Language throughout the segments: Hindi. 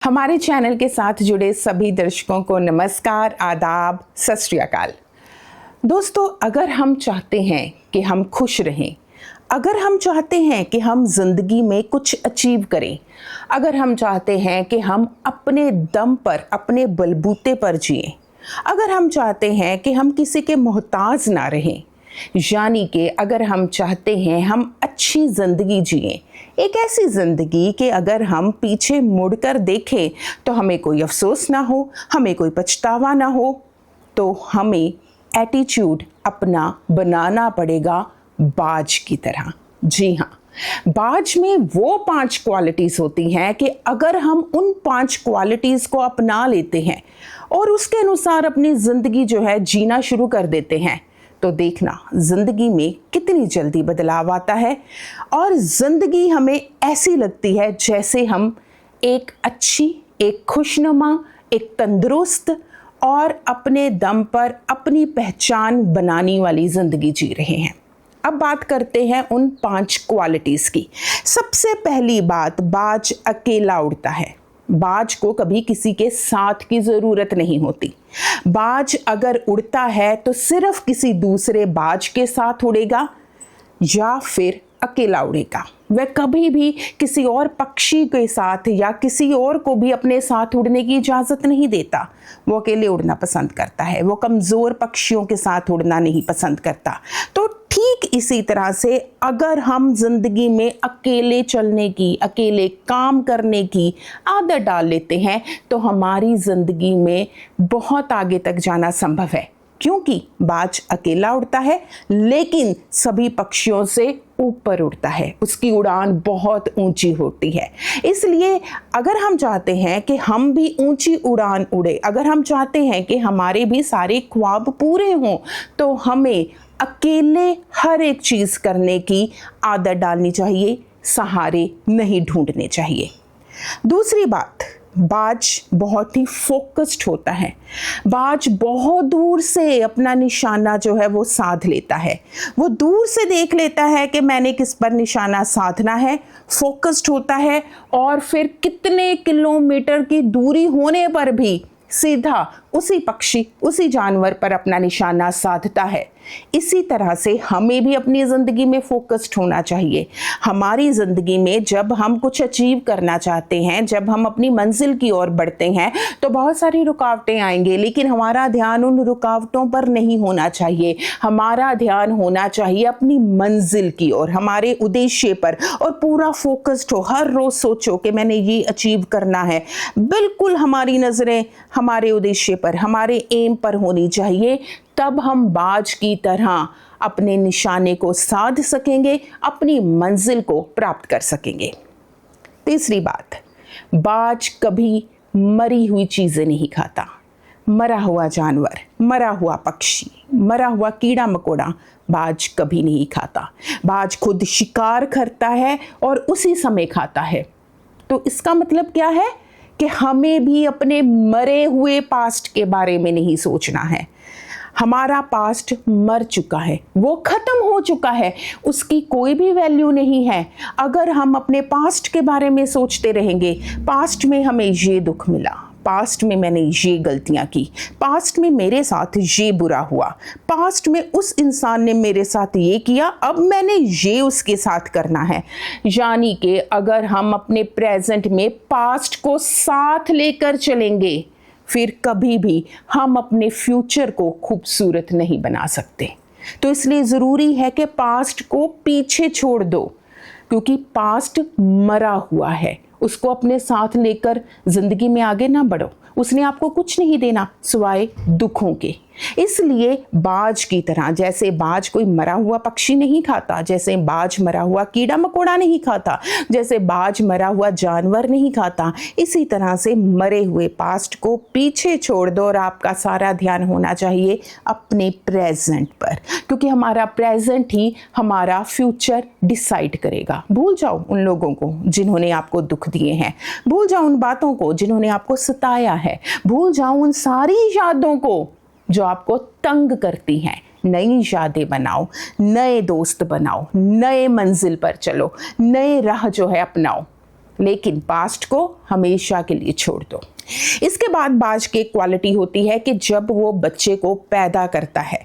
हमारे चैनल के साथ जुड़े सभी दर्शकों को नमस्कार, आदाब, सत श्री अकाल। दोस्तों, अगर हम चाहते हैं कि हम खुश रहें, अगर हम चाहते हैं कि हम जिंदगी में कुछ अचीव करें, अगर हम चाहते हैं कि हम अपने दम पर, अपने बलबूते पर जिएं, अगर हम चाहते हैं कि हम किसी के मोहताज ना रहें, यानी कि अगर हम चाहते हैं हम अच्छी ज़िंदगी जिएं, एक ऐसी ज़िंदगी कि अगर हम पीछे मुड़कर देखें तो हमें कोई अफसोस ना हो, हमें कोई पछतावा ना हो, तो हमें एटीट्यूड अपना बनाना पड़ेगा बाज की तरह। जी हाँ, बाज में वो 5 क्वालिटीज़ होती हैं कि अगर हम उन 5 क्वालिटीज़ को अपना लेते हैं और उसके अनुसार अपनी ज़िंदगी जो है जीना शुरू कर देते हैं, तो देखना ज़िंदगी में कितनी जल्दी बदलाव आता है और ज़िंदगी हमें ऐसी लगती है जैसे हम एक अच्छी, एक खुशनुमा, एक तंदुरुस्त और अपने दम पर अपनी पहचान बनाने वाली ज़िंदगी जी रहे हैं। अब बात करते हैं उन 5 क्वालिटीज़ की। सबसे पहली बात, बाज अकेला उड़ता है। बाज को कभी किसी के साथ की ज़रूरत नहीं होती। बाज अगर उड़ता है तो सिर्फ किसी दूसरे बाज के साथ उड़ेगा या फिर अकेला उड़ेगा। वह कभी भी किसी और पक्षी के साथ या किसी और को भी अपने साथ उड़ने की इजाज़त नहीं देता। वो अकेले उड़ना पसंद करता है, वो कमज़ोर पक्षियों के साथ उड़ना नहीं पसंद करता। तो ठीक इसी तरह से अगर हम जिंदगी में अकेले चलने की, अकेले काम करने की आदत डाल लेते हैं तो हमारी जिंदगी में बहुत आगे तक जाना संभव है, क्योंकि बाज अकेला उड़ता है लेकिन सभी पक्षियों से ऊपर उड़ता है, उसकी उड़ान बहुत ऊंची होती है। इसलिए अगर हम चाहते हैं कि हम भी ऊंची उड़ान उड़े, अगर हम चाहते हैं कि हमारे भी सारे ख्वाब पूरे हों, तो हमें अकेले हर एक चीज़ करने की आदत डालनी चाहिए, सहारे नहीं ढूंढने चाहिए। दूसरी बात, बाज बहुत ही फोकस्ड होता है। बाज बहुत दूर से अपना निशाना जो है वो साध लेता है। वो दूर से देख लेता है कि मैंने किस पर निशाना साधना है, फोकस्ड होता है और फिर कितने किलोमीटर की दूरी होने पर भी सीधा उसी पक्षी, उसी जानवर पर अपना निशाना साधता है। इसी तरह से हमें भी अपनी ज़िंदगी में फोकस्ड होना चाहिए। हमारी ज़िंदगी में जब हम कुछ अचीव करना चाहते हैं, जब हम अपनी मंजिल की ओर बढ़ते हैं, तो बहुत सारी रुकावटें आएंगे, लेकिन हमारा ध्यान उन रुकावटों पर नहीं होना चाहिए। हमारा ध्यान होना चाहिए अपनी मंजिल की ओर, हमारे उद्देश्य पर, और पूरा फोकस्ड हो। हर रोज़ सोचो कि मैंने ये अचीव करना है। बिल्कुल हमारी नज़रें हमारे उद्देश्य पर, हमारे एम पर होनी चाहिए। तब हम बाज की तरह अपने निशाने को साध सकेंगे, अपनी मंजिल को प्राप्त कर सकेंगे। तीसरी बात, बाज कभी मरी हुई चीज़ें नहीं खाता। मरा हुआ जानवर, मरा हुआ पक्षी, मरा हुआ कीड़ा मकोड़ा बाज कभी नहीं खाता। बाज खुद शिकार करता है और उसी समय खाता है। तो इसका मतलब क्या है कि हमें भी अपने मरे हुए पास्ट के बारे में नहीं सोचना है। हमारा पास्ट मर चुका है, वो ख़त्म हो चुका है, उसकी कोई भी वैल्यू नहीं है। अगर हम अपने पास्ट के बारे में सोचते रहेंगे, पास्ट में हमें ये दुख मिला, पास्ट में मैंने ये गलतियां की, पास्ट में मेरे साथ ये बुरा हुआ, पास्ट में उस इंसान ने मेरे साथ ये किया, अब मैंने ये उसके साथ करना है। यानी कि अगर हम अपने प्रेजेंट में पास्ट को साथ लेकर चलेंगे, फिर कभी भी हम अपने फ्यूचर को खूबसूरत नहीं बना सकते। तो इसलिए ज़रूरी है कि पास्ट को पीछे छोड़ दो, क्योंकि पास्ट मरा हुआ है, उसको अपने साथ लेकर ज़िंदगी में आगे ना बढ़ो। उसने आपको कुछ नहीं देना सिवाय दुखों के। इसलिए बाज की तरह, जैसे बाज कोई मरा हुआ पक्षी नहीं खाता, जैसे बाज मरा हुआ कीड़ा मकोड़ा नहीं खाता, जैसे बाज मरा हुआ जानवर नहीं खाता, इसी तरह से मरे हुए पास्ट को पीछे छोड़ दो और आपका सारा ध्यान होना चाहिए अपने प्रेजेंट पर, क्योंकि हमारा प्रेजेंट ही हमारा फ्यूचर डिसाइड करेगा। भूल जाओ उन लोगों को जिन्होंने आपको दुख दिए हैं, भूल जाओ उन बातों को जिन्होंने आपको सताया है, भूल जाओ उन सारी यादों को जो आपको तंग करती हैं। नई यादें बनाओ, नए दोस्त बनाओ, नए मंजिल पर चलो, नए राह जो है अपनाओ। लेकिन पास्ट को हमेशा के लिए छोड़ दो। इसके बाद बाज की क्वालिटी होती है कि जब वो बच्चे को पैदा करता है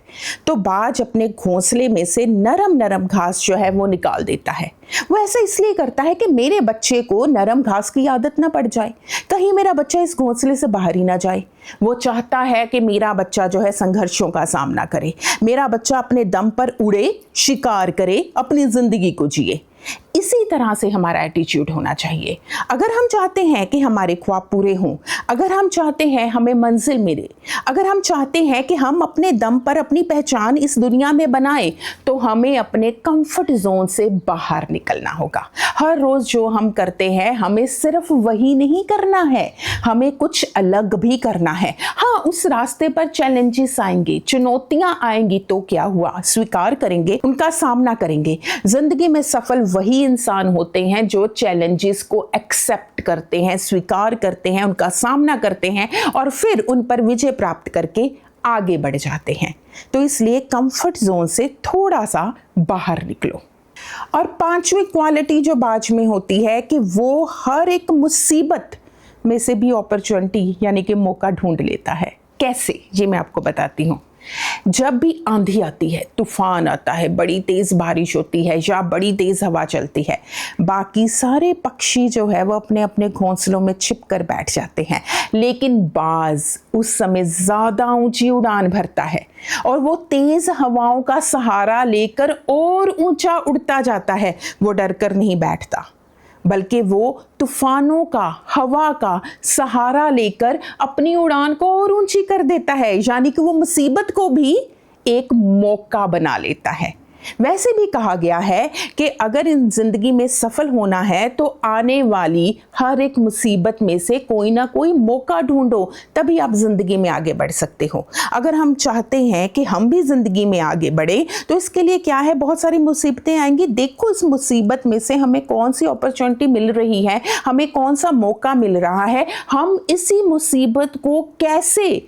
तो बाज अपने घोंसले में से नरम नरम घास जो है वो निकाल देता है। वो ऐसा इसलिए करता है कि मेरे बच्चे को नरम घास की आदत ना पड़ जाए, कहीं मेरा बच्चा इस घोंसले से बाहर ही ना जाए। वो चाहता है कि मेरा बच्चा जो है संघर्षों का सामना करे, मेरा बच्चा अपने दम पर उड़े, शिकार करे, अपनी जिंदगी को जिए। इसी तरह से हमारा एटीट्यूड होना चाहिए। अगर हम चाहते हैं कि हमारे ख्वाब पूरे हों, अगर हम चाहते हैं हमें मंजिल मिले, अगर हम चाहते हैं कि हम अपने दम पर अपनी पहचान इस दुनिया में बनाएं, तो हमें अपने कंफर्ट जोन से बाहर निकलना होगा। हर रोज जो हम करते हैं हमें सिर्फ वही नहीं करना है, हमें कुछ अलग भी करना है। हाँ, उस रास्ते पर चैलेंजेस आएंगे, चुनौतियां आएंगी, तो क्या हुआ, स्वीकार करेंगे, उनका सामना करेंगे। जिंदगी में सफल वही इंसान होते हैं जो चैलेंजेस को एक्सेप्ट करते हैं, स्वीकार करते हैं, उनका सामना करते हैं और फिर उन पर विजय प्राप्त करके आगे बढ़ जाते हैं। तो इसलिए कंफर्ट जोन से थोड़ा सा बाहर निकलो। और पांचवी क्वालिटी जो बाज में होती है कि वो हर एक मुसीबत में से भी अपॉर्चुनिटी यानी कि मौका ढूंढ लेता है। कैसे, ये मैं आपको बताती हूँ। जब भी आंधी आती है, तूफान आता है, बड़ी तेज बारिश होती है या बड़ी तेज हवा चलती है, बाकी सारे पक्षी जो है वो अपने अपने घोंसलों में छिपकर बैठ जाते हैं, लेकिन बाज उस समय ज्यादा ऊंची उड़ान भरता है और वो तेज हवाओं का सहारा लेकर और ऊंचा उड़ता जाता है। वो डरकर नहीं बैठता, बल्कि वो तूफानों का, हवा का सहारा लेकर अपनी उड़ान को और ऊंची कर देता है, यानी कि वो मुसीबत को भी एक मौका बना लेता है। वैसे भी कहा गया है कि अगर इन जिंदगी में सफल होना है तो आने वाली हर एक मुसीबत में से कोई ना कोई मौका ढूंढो, तभी आप जिंदगी में आगे बढ़ सकते हो। अगर हम चाहते हैं कि हम भी जिंदगी में आगे बढ़े तो इसके लिए क्या है, बहुत सारी मुसीबतें आएंगी। देखो इस मुसीबत में से हमें कौन सी अपॉर्चुनिटी मिल रही है, हमें कौन सा मौका मिल रहा है, हम इसी मुसीबत को कैसे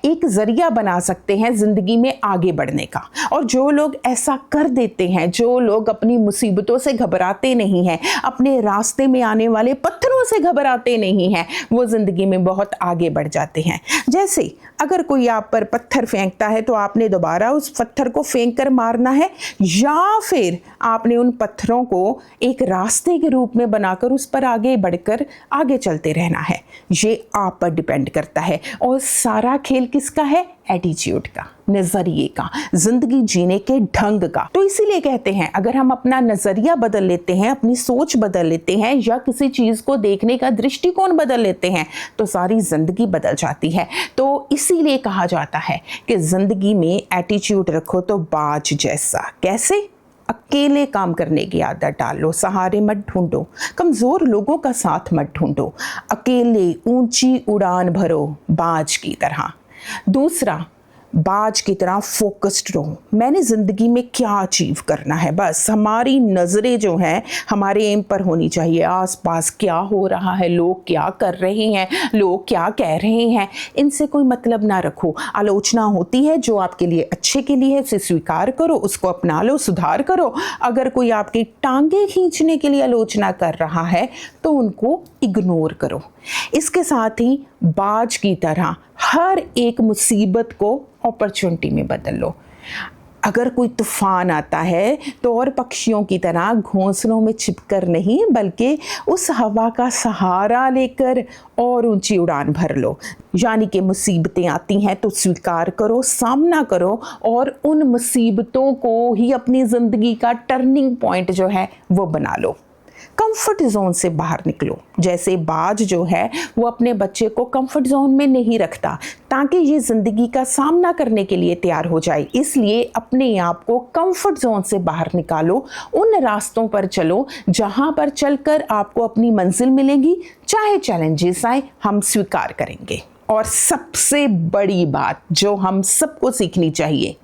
एक जरिया बना सकते हैं जिंदगी में आगे बढ़ने का। और जो लोग ऐसा कर देते हैं, जो लोग अपनी मुसीबतों से घबराते नहीं हैं, अपने रास्ते में आने वाले पत्थरों से घबराते नहीं हैं, वो जिंदगी में बहुत आगे बढ़ जाते हैं। जैसे अगर कोई आप पर पत्थर फेंकता है तो आपने दोबारा उस पत्थर को फेंक कर मारना है, या फिर आपने उन पत्थरों को एक रास्ते के रूप में बनाकर उस पर आगे बढ़कर आगे चलते रहना है। ये आप पर डिपेंड करता है। और सारा खेल किसका है? एटीट्यूड का, नजरिए का, जिंदगी जीने के ढंग का। तो इसीलिए कहते हैं अगर हम अपना नजरिया बदल लेते हैं, अपनी सोच बदल लेते हैं, या किसी चीज को देखने का दृष्टिकोण बदल लेते हैं, तो सारी जिंदगी बदल जाती है। तो इसीलिए कहा जाता है कि जिंदगी में एटीट्यूड रखो तो बाज जैसा। कैसे? अकेले काम करने की आदत डालो, सहारे मत ढूंढो, कमजोर लोगों का साथ मत ढूंढो, अकेले ऊंची उड़ान भरो बाज की तरह। दूसरा, बाज की तरह फोकस्ड रहो। मैंने ज़िंदगी में क्या अचीव करना है, बस हमारी नज़रें जो हैं हमारे एम पर होनी चाहिए। आसपास क्या हो रहा है, लोग क्या कर रहे हैं, लोग क्या कह रहे हैं, इनसे कोई मतलब ना रखो। आलोचना होती है जो आपके लिए अच्छे के लिए है, उसे स्वीकार करो, उसको अपना लो, सुधार करो। अगर कोई आपकी टांगे खींचने के लिए आलोचना कर रहा है तो उनको इग्नोर करो। इसके साथ ही बाज की तरह हर एक मुसीबत को अपॉर्चुनिटी में बदल लो। अगर कोई तूफान आता है तो और पक्षियों की तरह घोंसलों में छिपकर नहीं, बल्कि उस हवा का सहारा लेकर और ऊंची उड़ान भर लो। यानी कि मुसीबतें आती हैं तो स्वीकार करो, सामना करो और उन मुसीबतों को ही अपनी ज़िंदगी का टर्निंग पॉइंट जो है वो बना लो। कंफर्ट जोन से बाहर निकलो। जैसे बाज जो है वो अपने बच्चे को कंफर्ट जोन में नहीं रखता ताकि ये जिंदगी का सामना करने के लिए तैयार हो जाए। इसलिए अपने आप को कंफर्ट जोन से बाहर निकालो, उन रास्तों पर चलो जहां पर चलकर आपको अपनी मंजिल मिलेगी। चाहे चैलेंजेस आए, हम स्वीकार करेंगे। और सबसे बड़ी बात जो हम सबको सीखनी चाहिए,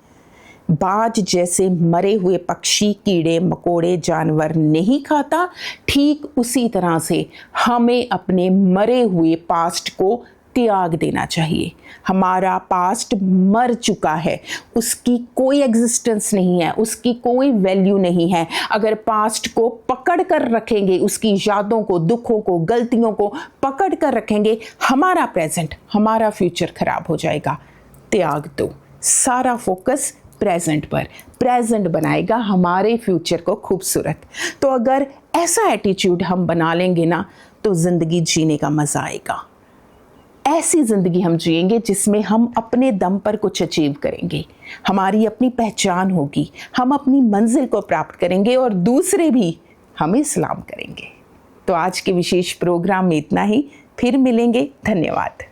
बाज जैसे मरे हुए पक्षी, कीड़े मकोड़े, जानवर नहीं खाता, ठीक उसी तरह से हमें अपने मरे हुए पास्ट को त्याग देना चाहिए। हमारा पास्ट मर चुका है, उसकी कोई एग्जिस्टेंस नहीं है, उसकी कोई वैल्यू नहीं है। अगर पास्ट को पकड़ कर रखेंगे, उसकी यादों को, दुखों को, गलतियों को पकड़ कर रखेंगे, हमारा प्रेजेंट, हमारा फ्यूचर खराब हो जाएगा। त्याग दो, सारा फोकस प्रेजेंट पर। प्रेजेंट बनाएगा हमारे फ्यूचर को खूबसूरत। तो अगर ऐसा एटीट्यूड हम बना लेंगे ना, तो ज़िंदगी जीने का मज़ा आएगा। ऐसी ज़िंदगी हम जिएंगे जिसमें हम अपने दम पर कुछ अचीव करेंगे, हमारी अपनी पहचान होगी, हम अपनी मंजिल को प्राप्त करेंगे और दूसरे भी हमें सलाम करेंगे। तो आज के विशेष प्रोग्राम में इतना ही, फिर मिलेंगे। धन्यवाद।